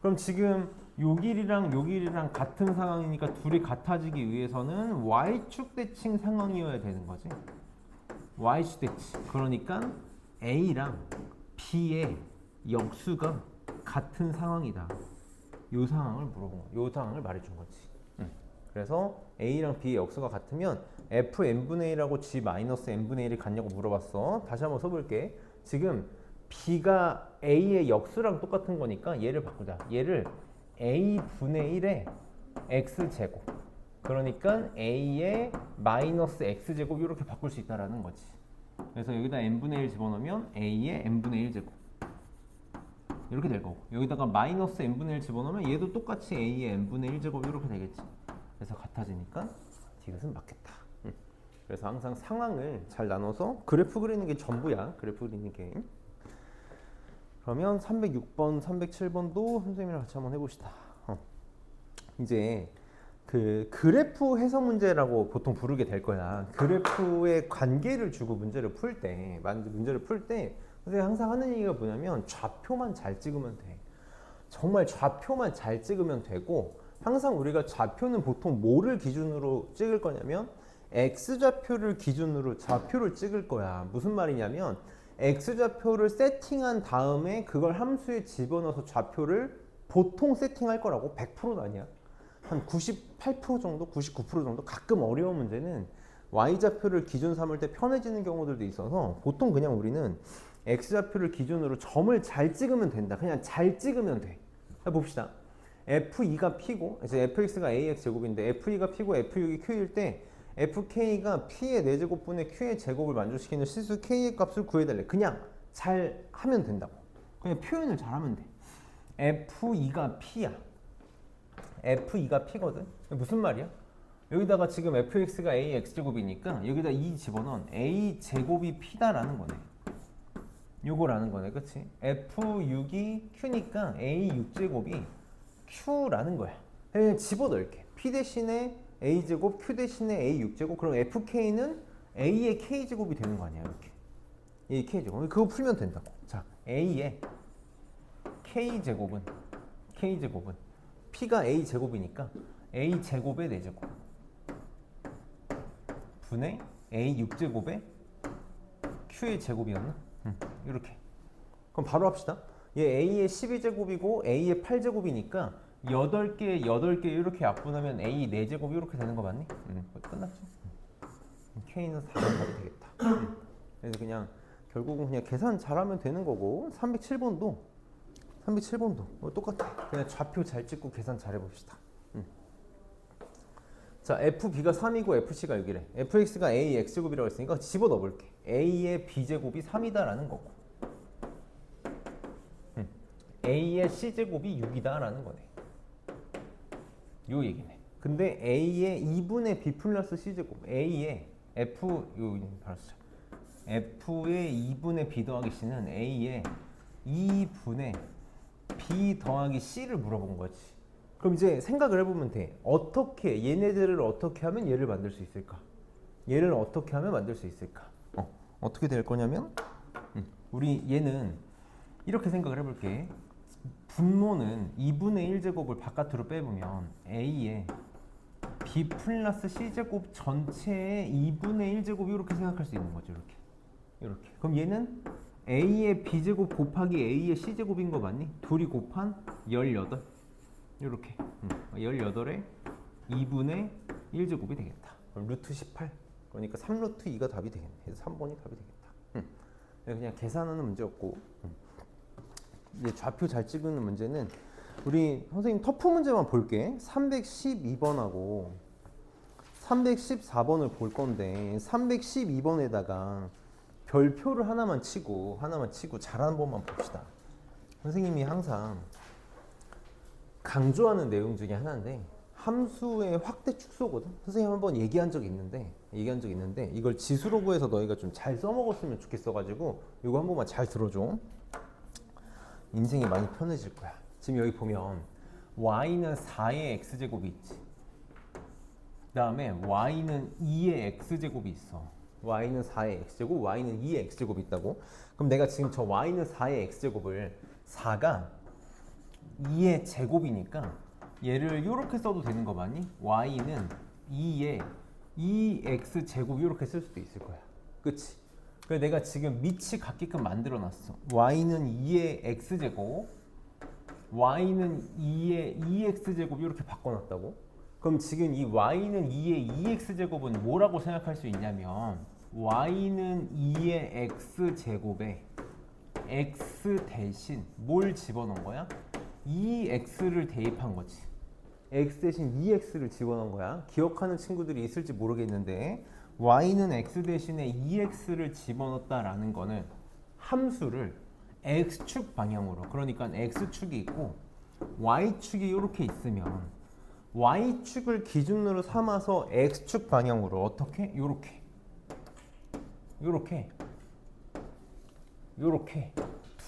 그럼 지금 요 길이랑 같은 상황이니까 둘이 같아지기 위해서는 Y축 대칭 상황이어야 되는 거지. Y축 대칭. 그러니까 A랑 B의 역수가 같은 상황이다. 요 상황을 물어본 거야. 요 상황을 말해준 거지. 그래서 A랑 B의 역수가 같으면 Fn분의 1하고 G-n분의 1이 같냐고 물어봤어. 다시 한번 써볼게. 지금 B가 A의 역수랑 똑같은 거니까 얘를 바꾸자. 얘를 A분의 1의 X제곱, 그러니까 A의 마이너스 X제곱 이렇게 바꿀 수 있다라는 거지. 그래서 여기다 n분의 1 집어넣으면 A의 n분의 1제곱 이렇게 될 거고, 여기다가 마이너스 n분의 1 집어넣으면 얘도 똑같이 A의 n분의 1제곱 이렇게 되겠지. 그래서 같아지니까 디귿은 맞겠다. 그래서 항상 상황을 잘 나눠서 그래프 그리는 게 전부야. 그래프 그리는 게. 그러면 306번, 307번도 선생님이랑 같이 한번 해봅시다. 이제 그 그래프 해석 문제라고 보통 부르게 될 거야. 그래프의 관계를 주고 문제를 풀 때, 선생님이 항상 하는 얘기가 뭐냐면 좌표만 잘 찍으면 돼. 정말 좌표만 잘 찍으면 되고, 항상 우리가 좌표는 보통 뭐를 기준으로 찍을 거냐면 X좌표를 기준으로 좌표를 찍을 거야. 무슨 말이냐면 X좌표를 세팅한 다음에 그걸 함수에 집어넣어서 좌표를 보통 세팅할 거라고. 100%는 아니야. 한 98% 정도, 99% 정도. 가끔 어려운 문제는 Y좌표를 기준 삼을 때 편해지는 경우들도 있어서 보통 그냥 우리는 X좌표를 기준으로 점을 잘 찍으면 된다. 그냥 잘 찍으면 돼. 봅시다. F2가 P고, 이제 Fx가 AX제곱인데 F2가 P고 F6이 Q일 때 FK가 P의 4제곱분의 Q의 제곱을 만족시키는 실수 K의 값을 구해달래. 그냥 잘 하면 된다고. 그냥 표현을 잘 하면 돼. F2가 P야. F2가 P거든. 무슨 말이야? 여기다가 지금 Fx가 AX제곱이니까 여기다 2 집어넣은 A제곱이 P다라는 거네. 요거라는 거네. 그치? F6이 Q니까 A6제곱이 Q라는 거야. 그냥 집어넣을게. P 대신에 A제곱, Q 대신에 A6제곱. 그럼 FK는 A의 K제곱이 되는 거 아니야, 이렇게. 이 K제곱. 그거 풀면 된다고. 자, A의 K제곱은 P가 A제곱이니까 A제곱의 4제곱 분의 A6제곱의 Q의 제곱이었나? 이렇게. 그럼 바로 합시다. 얘 A의 12제곱이고 A의 8제곱이니까 8개 이렇게 약분하면 A 4제곱 이렇게 되는 거 맞니? 끝났죠. K는 4번 답이 되겠다. 그래서 그냥 결국은 그냥 계산 잘하면 되는 거고, 307번도 똑같아. 그냥 좌표 잘 찍고 계산 잘 해봅시다. 자, FB가 3이고 FC가 6이래. FX가 A X제곱이라고 했으니까 집어넣어볼게. A의 B제곱이 3이다라는 거고, A의 C제곱이 6이다라는 거네. 요 얘기네. 근데 A의 2분의 B 플러스 C제곱, A의 F의 2분의 B 더하기 C는 A의 2분의 B 더하기 C를 물어본 거지. 그럼 이제 생각을 해보면 돼. 얘네들을 어떻게 하면 얘를 만들 수 있을까? 얘를 어떻게 하면 만들 수 있을까? 어떻게 될 거냐면, 우리 얘는 이렇게 생각을 해볼게. 분모는 2분의 1제곱을 바깥으로 빼보면 A의 B 플러스 C제곱 전체의 2분의 1제곱 이렇게 생각할 수 있는 거죠. 이렇게. 그럼 얘는 A의 B제곱 곱하기 A의 C제곱인 거 맞니? 둘이 곱한 18. 이렇게. 18의 2분의 1제곱이 되겠다. 그럼 루트 18. 그러니까 3루트 2가 답이 되겠네. 그래서 3번이 답이 되겠다. 그냥 계산하는 문제였고, 이제 좌표 잘 찍는 문제는 우리 선생님 터프 문제만 볼게. 312번하고 314번을 볼 건데, 312번에다가 별표를 하나만 치고 잘하는 번만 봅시다. 선생님이 항상 강조하는 내용 중에 하나인데 함수의 확대 축소거든. 선생님 한번 얘기한 적이 있는데 이걸 지수로 구해서 너희가 좀 잘 써먹었으면 좋겠어가지고 이거 한 번만 잘 들어줘. 인생이 많이 편해질 거야. 지금 여기 보면 y는 4의 x제곱이 있지. 그 다음에 y는 2의 x제곱이 있어. y는 4의 x제곱, y는 2의 x제곱이 있다고. 그럼 내가 지금 저 y는 4의 x제곱을 4가 2의 제곱이니까 얘를 이렇게 써도 되는 거 맞니? y는 2의 2x제곱 이렇게 쓸 수도 있을 거야. 그치? 그래서 내가 지금 밑이 같게끔 만들어 놨어. y는 2의 x제곱, y는 2의 2x제곱 이렇게 바꿔놨다고? 그럼 지금 이 y는 2의 2x제곱은 뭐라고 생각할 수 있냐면 y는 2의 x제곱에 x 대신 뭘 집어넣은 거야? 2x를 대입한 거지. x 대신 2x를 집어넣은 거야. 기억하는 친구들이 있을지 모르겠는데 y는 x 대신에 2x를 집어넣었다라는 거는 함수를 x축 방향으로, 그러니까 x축이 있고 y축이 이렇게 있으면 y축을 기준으로 삼아서 x축 방향으로 어떻게? 요렇게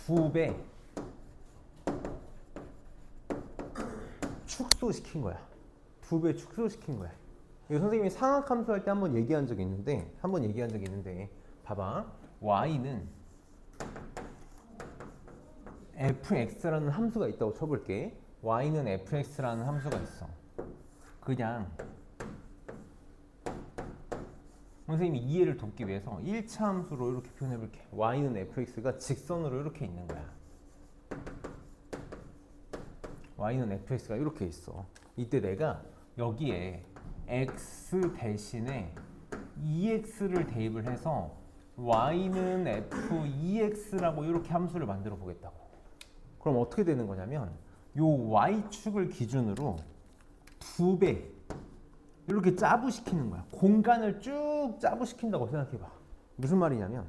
2배 축소시킨 거야. 2배 축소시킨 거야. 이거 선생님이 상학함수 할 때 한번 얘기한 적이 있는데 봐봐. y는 fx라는 함수가 있다고 쳐볼게. y는 fx라는 함수가 있어. 그냥 선생님이 이해를 돕기 위해서 1차 함수로 이렇게 표현해 볼게. y는 fx가 직선으로 이렇게 있는 거야. y는 fx가 이렇게 있어. 이때 내가 여기에 x 대신에 2x를 대입을 해서 y는 f2x라고 이렇게 함수를 만들어 보겠다고. 그럼 어떻게 되는 거냐면 요 y축을 기준으로 2배 이렇게 짜부시키는 거야. 공간을 쭉 짜부시킨다고 생각해봐. 무슨 말이냐면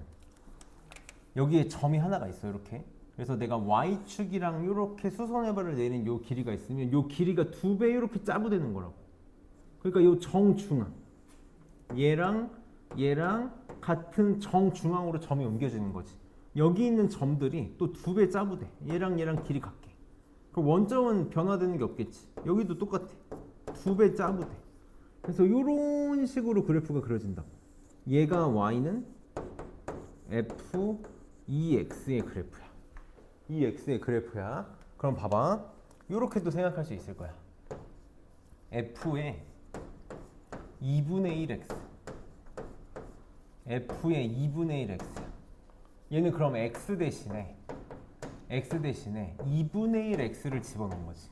여기에 점이 하나가 있어. 이렇게. 그래서 내가 y축이랑 이렇게 수선해발을 내는 요 길이가 있으면 요 길이가 2배 이렇게 짜부되는 거라고. 그러니까 요 정중앙 얘랑 같은 정중앙으로 점이 옮겨지는 거지. 여기 있는 점들이 또 2배 짜부돼. 얘랑 길이 같게. 그럼 원점은 변화되는 게 없겠지. 여기도 똑같아. 2배 짜부돼. 그래서 이런 식으로 그래프가 그려진다. 얘가 y는 f2x의 그래프야. 2x의 그래프야. 그럼 봐봐. 이렇게도 생각할 수 있을 거야. f의 2분의 1x f의 2분의 1x 얘는 그럼 x 대신에 2분의 1 x를 집어넣은 거지.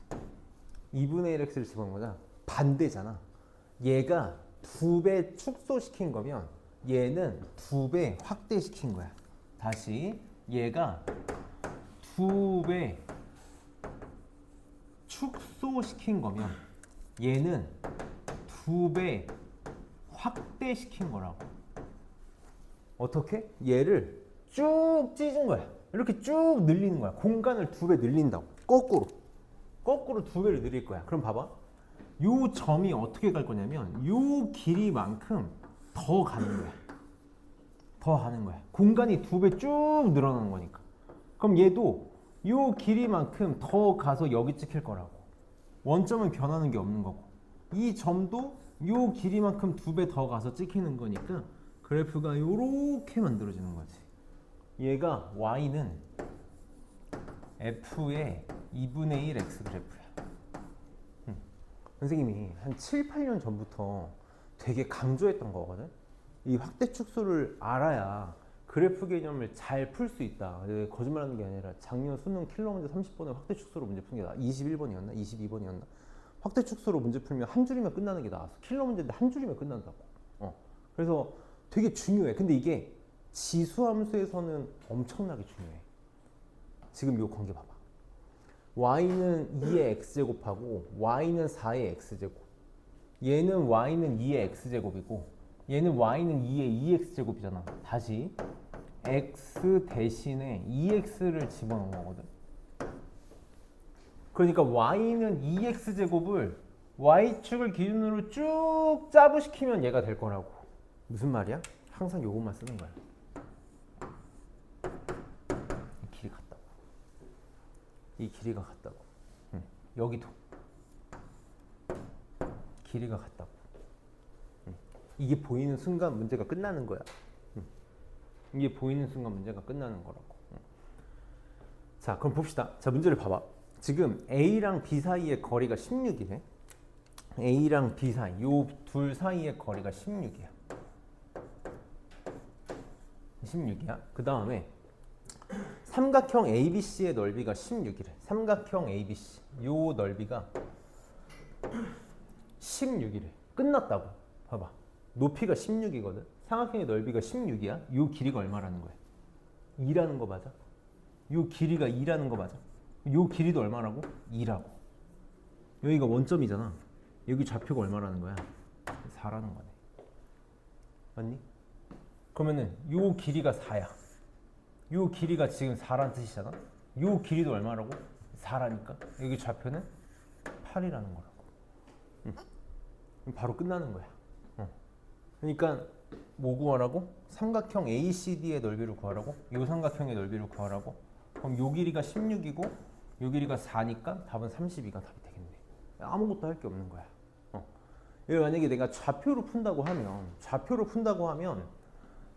2분의 1 x를 집어넣은 거잖아. 반대잖아. 얘가 2배 축소시킨 거면 얘는 2배 확대시킨 거야. 다시 얘가 2배 축소시킨 거면 얘는 2배 확대시킨 거라고. 어떻게? 얘를 쭉 찢은 거야. 이렇게 쭉 늘리는 거야. 공간을 2배 늘린다고. 거꾸로 2배를 늘릴 거야. 그럼 봐봐. 요 점이 어떻게 갈 거냐면 요 길이만큼 더 가는 거야. 공간이 2배 쭉 늘어나는 거니까. 그럼 얘도 요 길이만큼 더 가서 여기 찍힐 거라고. 원점은 변하는 게 없는 거고. 이 점도 요 길이만큼 2배 더 가서 찍히는 거니까 그래프가 요렇게 만들어지는 거지. 얘가 y는 f의 2분의 1 x 그래프야. 선생님이 한 7, 8년 전부터 되게 강조했던 거거든. 이 확대 축소를 알아야 그래프 개념을 잘 풀 수 있다. 거짓말하는 게 아니라 작년 수능 킬러 문제 30번에 확대 축소로 문제 푼 게 21번이었나? 22번이었나? 확대 축소로 문제 풀면 한 줄이면 끝나는 게 나왔어. 킬러 문제인데 한 줄이면 끝난다고. 그래서 되게 중요해. 근데 이게 지수함수에서는 엄청나게 중요해. 지금 요 관계 봐봐. y는 2의 x제곱하고 y는 4의 x제곱. 얘는 y는 2의 x제곱이고 얘는 y는 2의 2x제곱이잖아. 다시 x 대신에 2x를 집어넣은 거거든. 그러니까 y는 2x제곱을 y축을 기준으로 쭉 짜부시키면 얘가 될 거라고. 무슨 말이야? 항상 요것만 쓰는 거야. 이 길이 같다고. 이 길이가 같다고. 여기도 길이가 같다고. 이게 보이는 순간 문제가 끝나는 거야. 이게 보이는 순간 문제가 끝나는 거라고. 자, 그럼 봅시다. 자, 문제를 봐봐. 지금 A랑 B 사이의 거리가 16이네. A랑 B 사이, 요 둘 사이의 거리가 16이야. 16이야. 그 다음에 삼각형 ABC의 넓이가 16이래. 삼각형 ABC, 요 넓이가 16이래. 끝났다고. 봐봐. 높이가 16이거든. 삼각형의 넓이가 16이야. 요 길이가 얼마라는 거야? 2라는 거 맞아? 요 길이가 2라는 거 맞아? 요 길이도 얼마라고? 2라고. 여기가 원점이잖아. 여기 좌표가 얼마라는 거야? 4라는 거네. 맞니? 그러면은 요 길이가 4야. 요 길이가 지금 4라는 뜻이잖아. 요 길이도 얼마라고? 4라니까. 여기 좌표는 8이라는 거라고. 바로 끝나는 거야. 그러니까 뭐 구하라고? 삼각형 ACD의 넓이를 구하라고? 요 삼각형의 넓이를 구하라고? 그럼 요 길이가 16이고 요 길이가 4니까 답은 32가 답이 되겠네. 아무것도 할 게 없는 거야. 만약에 내가 좌표로 푼다고 하면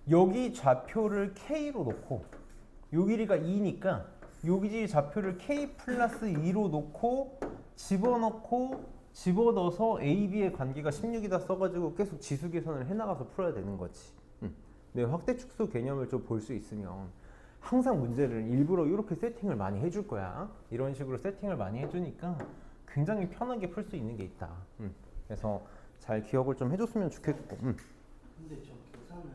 여기 좌표를 K로 놓고 요 길이가 2니까 요 길이 좌표를 K 플러스 2로 놓고 집어넣어서 A, B의 관계가 16이다 써가지고 계속 지수 계산을 해나가서 풀어야 되는 거지. 내 확대 축소 개념을 좀 볼 수 있으면 항상 문제를 일부러 이렇게 세팅을 많이 해줄 거야. 이런 식으로 세팅을 많이 해주니까 굉장히 편하게 풀 수 있는 게 있다. 그래서 잘 기억을 좀 해줬으면 좋겠고. 근데 저 계산을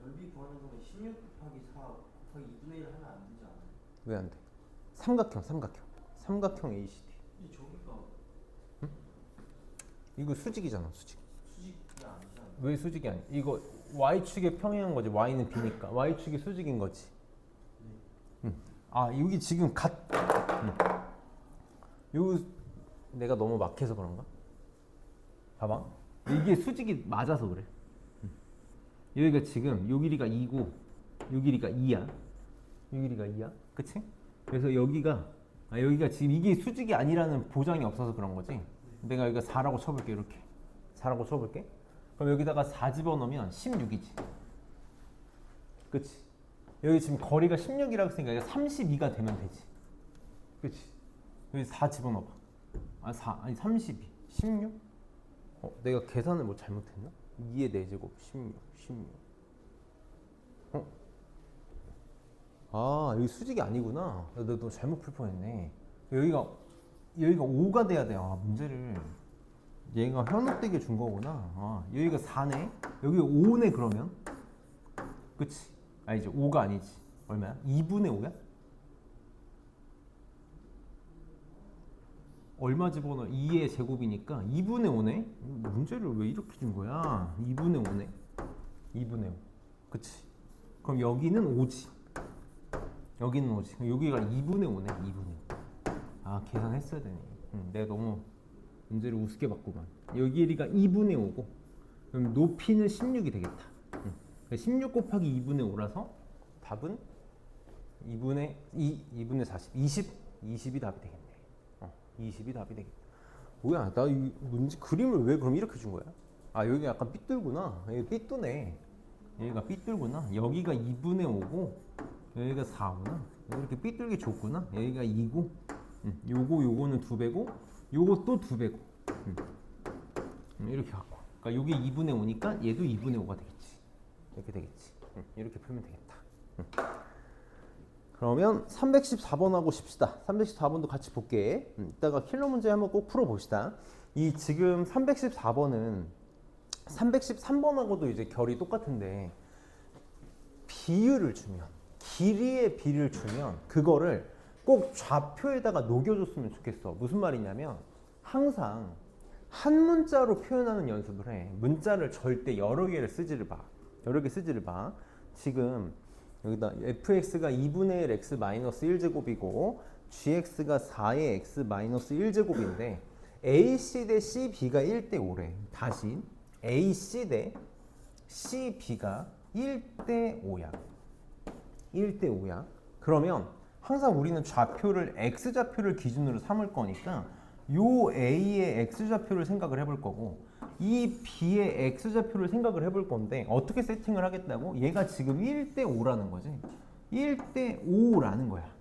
넓이 구하는 거면 16 곱하기 4 곱하기 2분의 1 하면 안 되지 않아요? 왜 안 돼? 삼각형 ACD. 근데 저기가 이거 수직이잖아, 수직. 수직이 아니잖아. 왜 수직이 아니야? 이거 y축의 평행한 거지. y는 b니까 y축이 수직인 거지. 아, 여기 지금 요 내가 너무 막해서 그런가? 봐봐. 이게 수직이 맞아서 그래. 여기가 지금 요 길이가 2고 요 길이가 2야. 요 길이가 2야. 그치? 그래서 여기가 지금 이게 수직이 아니라는 보장이 없어서 그런 거지. 내가 여기가 4라고 쳐볼게. 이렇게 4라고 쳐볼게. 그럼 여기다가 4 집어넣으면 16이지. 그치? 여기 지금 거리가 16이라고 했으니까 여기가 32가 되면 되지. 그치? 여기 4 집어넣어봐. 아니 32. 16? 내가 계산을 뭐 잘못했나? 2의 4제곱 16. 여기 수직이 아니구나. 너 잘못 풀 뻔했네. 여기가 5가 돼야 돼. 문제를 얘가 현혹되게 준 거구나. 여기가 4네. 여기 5네 그러면. 그치? 아니지. 5가 아니지. 얼마야? 2분의 5야? 얼마 집어넣어? 2의 제곱이니까 2분의 5네? 문제를 왜 이렇게 준 거야? 2분의 5네. 2분의 5. 그치? 그럼 여기는 5지. 여기는 5지. 여기가 2분의 5네. 2분의 5. 계산했어야 되네. 내가 너무 문제를 우습게 봤구만. 여기 길이가 2분의 5고 그럼 높이는 16이 되겠다. 16 곱하기 2분의 5라서 답은 2분의 40. 20이 답이 되겠네. 20이 답이 되겠다. 뭐야, 나 이 문제 그림을 왜 그럼 이렇게 준 거야? 여기 약간 삐뚤구나. 여기 삐뚤네. 여기가 삐뚤구나. 여기가 2분의 5고 여기가 4구나. 이렇게 삐뚤게 줬구나. 여기가 2고 요거는 2배고 요거 또 2배고 이렇게 갖고. 그러니까 요게 2분의 5니까 얘도 2분의 5가 되겠지. 이렇게 되겠지. 이렇게 풀면 되겠다. 그러면 314번하고 쉽시다. 314번도 같이 볼게. 이따가 킬러 문제 한번 꼭 풀어봅시다. 이 지금 314번은 313번하고도 이제 결이 똑같은데 비율을 주면, 길이의 비를 주면 그거를 꼭 좌표에다가 녹여줬으면 좋겠어. 무슨 말이냐면 항상 한 문자로 표현하는 연습을 해. 문자를 절대 여러 개 쓰지를 마. 지금 여기다 fx가 2분의 1 x 마이너스 1제곱이고 gx가 4의 x 마이너스 1제곱인데 ac 대 cb가 1대 5래. 다시 ac 대 cb가 1대 5야. 1대 5야. 그러면 항상 우리는 좌표를 x좌표를 기준으로 삼을 거니까 요 a의 x좌표를 생각을 해볼 거고 이 b의 x좌표를 생각을 해볼 건데 어떻게 세팅을 하겠다고? 얘가 지금 1대 5라는 거지. 1대 5라는 거야.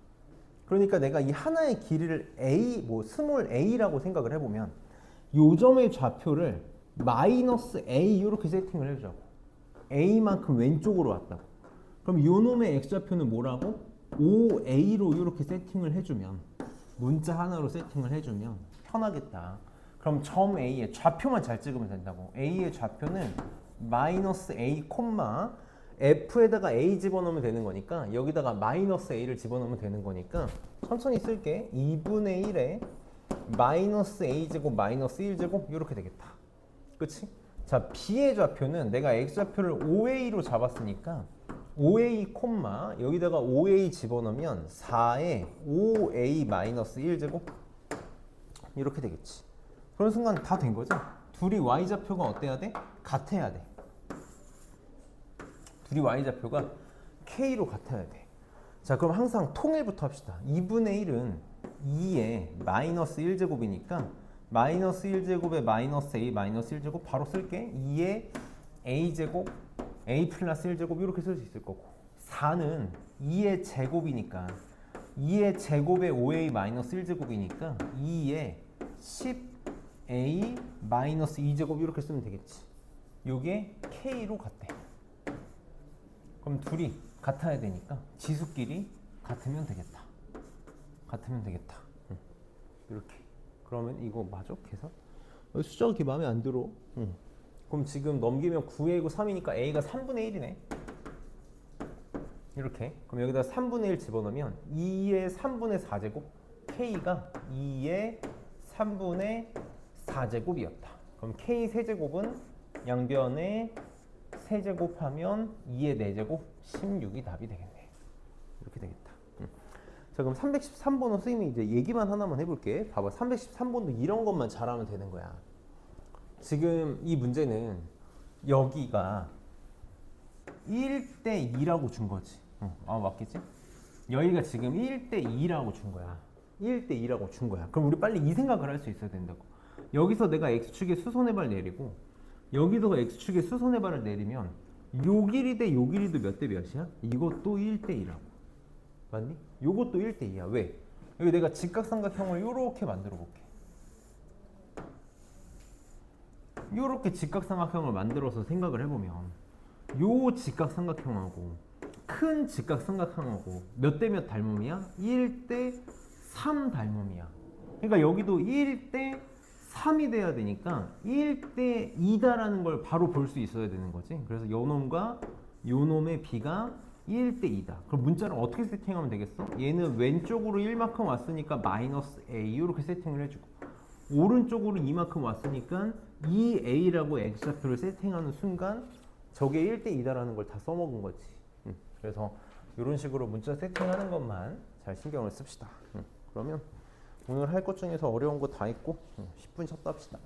그러니까 내가 이 하나의 길이를 a, 뭐 스몰 a라고 생각을 해보면 요 점의 좌표를 마이너스 a 이렇게 세팅을 해주자고. a만큼 왼쪽으로 왔다고. 그럼 요 놈의 x좌표는 뭐라고? 5a로 이렇게 세팅을 해주면 문자 하나로 세팅을 해주면 편하겠다. 그럼 점 a의 좌표만 잘 찍으면 된다고. a의 좌표는 마이너스 a 콤마 f에다가 a 집어넣으면 되는 거니까 여기다가 마이너스 a를 집어넣으면 되는 거니까 천천히 쓸게. 2분의 1에 마이너스 a제곱 마이너스 1제곱 이렇게 되겠다. 그치? 자, b의 좌표는 내가 x좌표를 5a로 잡았으니까 5a 콤마 여기다가 5a 집어넣으면 4에 5a 마이너스 1제곱 이렇게 되겠지. 그런 순간 다 된 거죠? 둘이 y좌표가 어때야 돼? 같아야 돼. 둘이 y좌표가 k로 같아야 돼. 자, 그럼 항상 통일부터 합시다. 2분의 1은 2에 마이너스 1제곱이니까 마이너스 1제곱에 마이너스 a 마이너스 1제곱 바로 쓸게. 2에 a제곱 a 플러스 1제곱 이렇게 쓸 수 있을 거고 4는 2의 제곱이니까 2의 제곱에 5a 마이너스 1제곱이니까 2에 10a 마이너스 2제곱 이렇게 쓰면 되겠지. 요게 k로 같대. 그럼 둘이 같아야 되니까 지수끼리 같으면 되겠다. 같으면 되겠다. 이렇게. 그러면 이거 맞아? 계산? 숫자가 이렇게 마음에 안 들어. 그럼 지금 넘기면 9a고 3이니까 a가 3분의 1이네. 이렇게. 그럼 여기다 3분의 1 집어넣으면 2의 3분의 4제곱 k가 2의 3분의 4제곱이었다. 그럼 k 세제곱은 양변에 세제곱하면 2의 4제곱 16이 답이 되겠네. 이렇게 되겠다. 자, 그럼 313번은 선생님이 이제 얘기만 하나만 해볼게. 봐봐. 313번도 이런 것만 잘하면 되는 거야. 지금 이 문제는 여기가 1대 2라고 준 거지. 맞겠지? 여기가 지금 1대 2라고 준 거야. 1대 2라고 준 거야. 그럼 우리 빨리 이 생각을 할 수 있어야 된다고. 여기서 내가 x축에 수선의 발 내리고 여기서 x축에 수선의 발을 내리면 요 길이 대 요 길이도 몇 대 몇이야? 이것도 1대 2라고. 맞니? 요것도 1대 2야. 왜? 여기 내가 직각삼각형을 요렇게 만들어 볼게. 요렇게 직각삼각형을 만들어서 생각을 해보면 요 직각삼각형하고 큰 직각삼각형하고 몇 대 몇 닮음이야? 1대 3 닮음이야. 그러니까 여기도 1대 3이 돼야 되니까 1대 2다라는 걸 바로 볼 수 있어야 되는 거지. 그래서 요 놈과 요 놈의 b가 1대 2다. 그럼 문자를 어떻게 세팅하면 되겠어? 얘는 왼쪽으로 1만큼 왔으니까 마이너스 a 이렇게 세팅을 해주고 오른쪽으로 2만큼 왔으니까 2a라고 x좌표를 세팅하는 순간 저게 1대 2다라는 걸 다 써먹은 거지. 그래서 이런 식으로 문자 세팅하는 것만 잘 신경을 씁시다. 그러면 오늘 할 것 중에서 어려운 거 다 했고 10분 쉬었다 합시다.